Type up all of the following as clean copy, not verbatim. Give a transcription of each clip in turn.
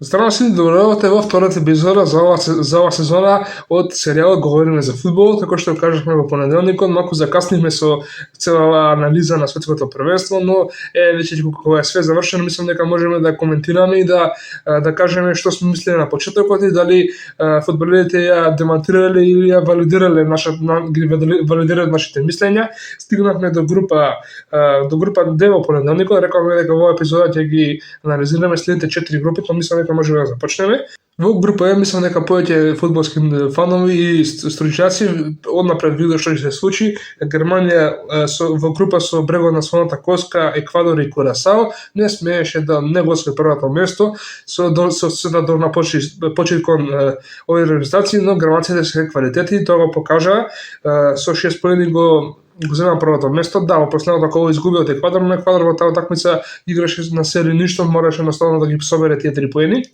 Здраво сите, добро во втората епизода за ова сезона од серијалот Говориме за фудбал. Како што кажавме во понеделникот, малку закаснивме со цела анализа на светското првенство, но веќе кога е све завршено, мислам дека можеме да коментираме и да кажеме што сме мислеле на почетокот и дали фудбалерите ја демонтирале или ја валидирале нашите мислења. Стигнавме до група Д во понеделникот, рековме дека во епизода ќе ги анализираме следните 4 групи, па мислам дека можеме да започнеме. Во група Е мислам дека повеќе фудбалски фанови и стручњаци однапред видео што ќе се случи. Германија во група со брегот на Слоната коска, Еквадор и Курасао не смееше да не го освои првото место со на почет кон овие организации, но германците се квалитети, тоа го покажа со 6 поени го зема првото место. Да, во последното коло изгуби од Еквадор, но Еквадор во таа утакмица играше на сери ништо, мораше наставно да ги собере тие 3 поени.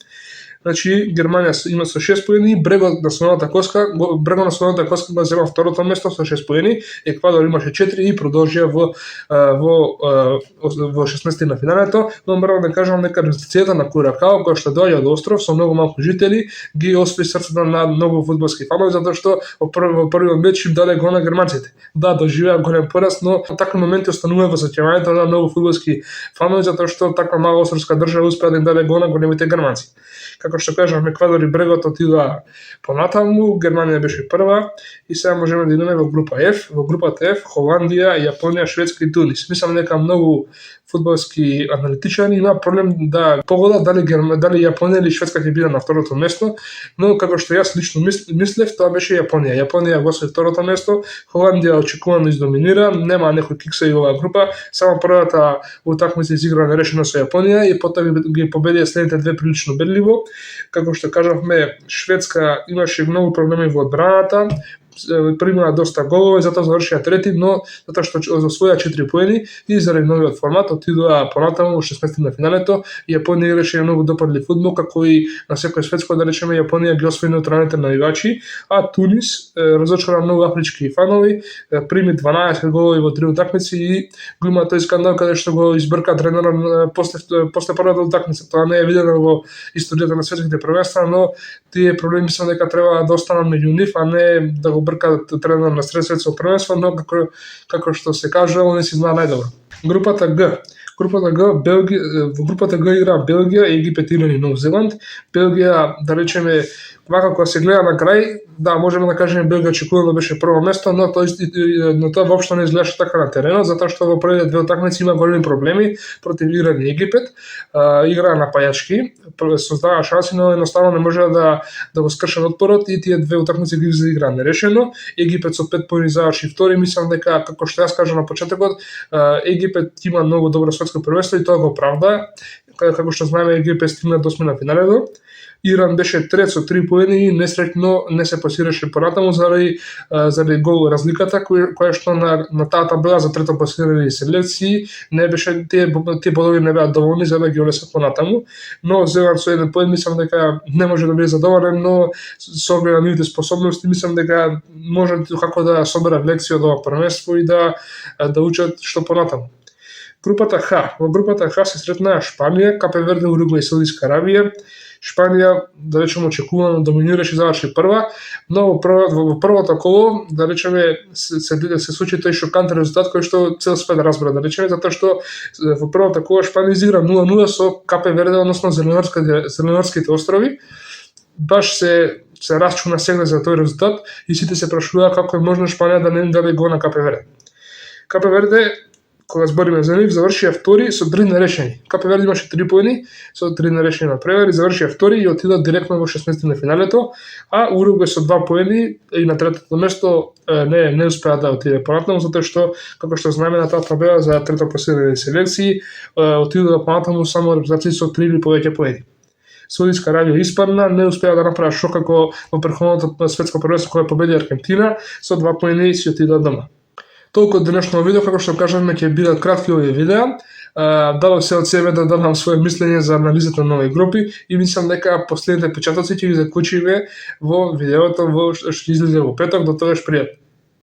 Значи Германија има со 6 поени, брегот на Слоната коска го зема второто место со 6 поени, Еквадор имаше 4 и продолжија во 16 на финалето, но морам да кажам дека резултатите на Куракао, кој што доаѓа од остров со многу малку жители, ги освои срцата на многу фудбалски фанови, затоа што во првиот меч им даде гол на германците. Да, доживеа голем пораз, но такви моменти останува во сеќавањето на многу фудбалски фанови, затоа што таква мала островска држава успеа да им даде гол на големите германци. Како што кажавме, Еквадор и брегот отидоа понатаму, Германија беше прва и сега можеме да идеме во група Ф. Во групата Ф Холандија, Јапонија, Шведска и Тунис. Мислам дека многу фудбалски аналитичари има проблем да погодат дали Јапонија или Шведска ќе биде на второто место, но како што јас лично мислев, тоа беше Јапонија. Јапонија го освои второто место, Холандија очекувано издоминира, нема некој кикса и оваа група, само првата утакмица изигра нерешено со Јапонија и потоа ги победија следните две прилично убедливо. Како што кажавме, Шведска имаше многу проблеми во одбраната, примаа доста голови, затоа завршија трети, но затоа што освоја 4 поени и заради новиот формат отидоа понатаму во 16 на финалето. Јапонија играше многу допадлив фудбал, како и на секој светско, да речеме, Јапонија ги освои неутралните навигачи, а Тунис разочара многу афрички фанови, прими 12 голови во 3 утакмици и го има тој скандал каде што го избрка тренерот после првата утакмица. Тоа не е видено во историјата на светските првенства, но тие проблеми мислам дека треба да останат меѓу нив, а не да го брка тренер на светско првенство, но како што се кажа, он си знае најдобро. Групата Г. Во групата Г игра Белгија, Египет, Иран и Нов Зеланд. Белгија, да речеме, вака кога се гледа на крај, да, можеме да кажеме Белгија очекувано беше прво место, но тоа воопшто не изгледаше така на теренот, затоа што во првите две утакмици има големи проблеми против Иран и Египет. Играа на пајачки, создава шанси, но едноставно не можеа да го скршат отпорот и тие две утакмици ги изиграа нерешено. Египет со 5 поени заврши втори, мислам дека, како што јас кажав на почетокот, Египет има многу добро светско првенство и тоа го правда. Како што знаеме, Египет стигна до осмина финалето. Иран беше трет со 3 поени и несреќно не се пласираше понатаму заради гол разликата која што на таа табела за трето пласирани селекции не беше тие бодови не беа доволни за да ги унесат понатаму, но Зеланд со 1 поен мислам дека не може да биде задоволен, но со оглед на нивните способности мислам дека може како да соберат лекција од ова првенство и да учат што понатаму. Групата Х. Во групата Х се сретнаа Шпанија, Капе Верде, Уругвај и Саудитска Арабија. Шпанија, да речеме, очекувано доминираше, заврши прва, но во првото коло, да речеме, се случи тој шокантен резултат кој што цел свет да разбра, да речеме, затоа што во првото коло Шпанија изигра 0-0 со Капе Верде, односно Зеленорските острови. Баш се расчуна сегна за тој резултат и сите се прашуваа како е можно Шпанија да не даде гол на Капе Верде. Капе Верде, кога збориме за нив, завршија втори со 3 нерешени. Капе Верде имаше 3 поени со 3 нерешени на превар и завршија втори и отида директно во 16 на финалето, а Уругвај со 2 поени и на третото место не успеа да отиде понатаму, затоа што, како што знаеме, на таа табела за трето пласирани селекции отидоа понатаму само репрезентации со 3 или повеќе поени. Саудитска Арабија испадна, не успеа да направи шок како во претходното светско првенство кога победи Аргентина, со 2 поени си отидоа дома. Толку од денешно видео, како што кажавме, ќе бидат кратки овие видеа. Дадов се од себе да дадам своје мислење за анализата на овие групи и мислам дека последните печатоци ќе ги заклучиме во видеото што излезе во петок. До тогаш пријатно.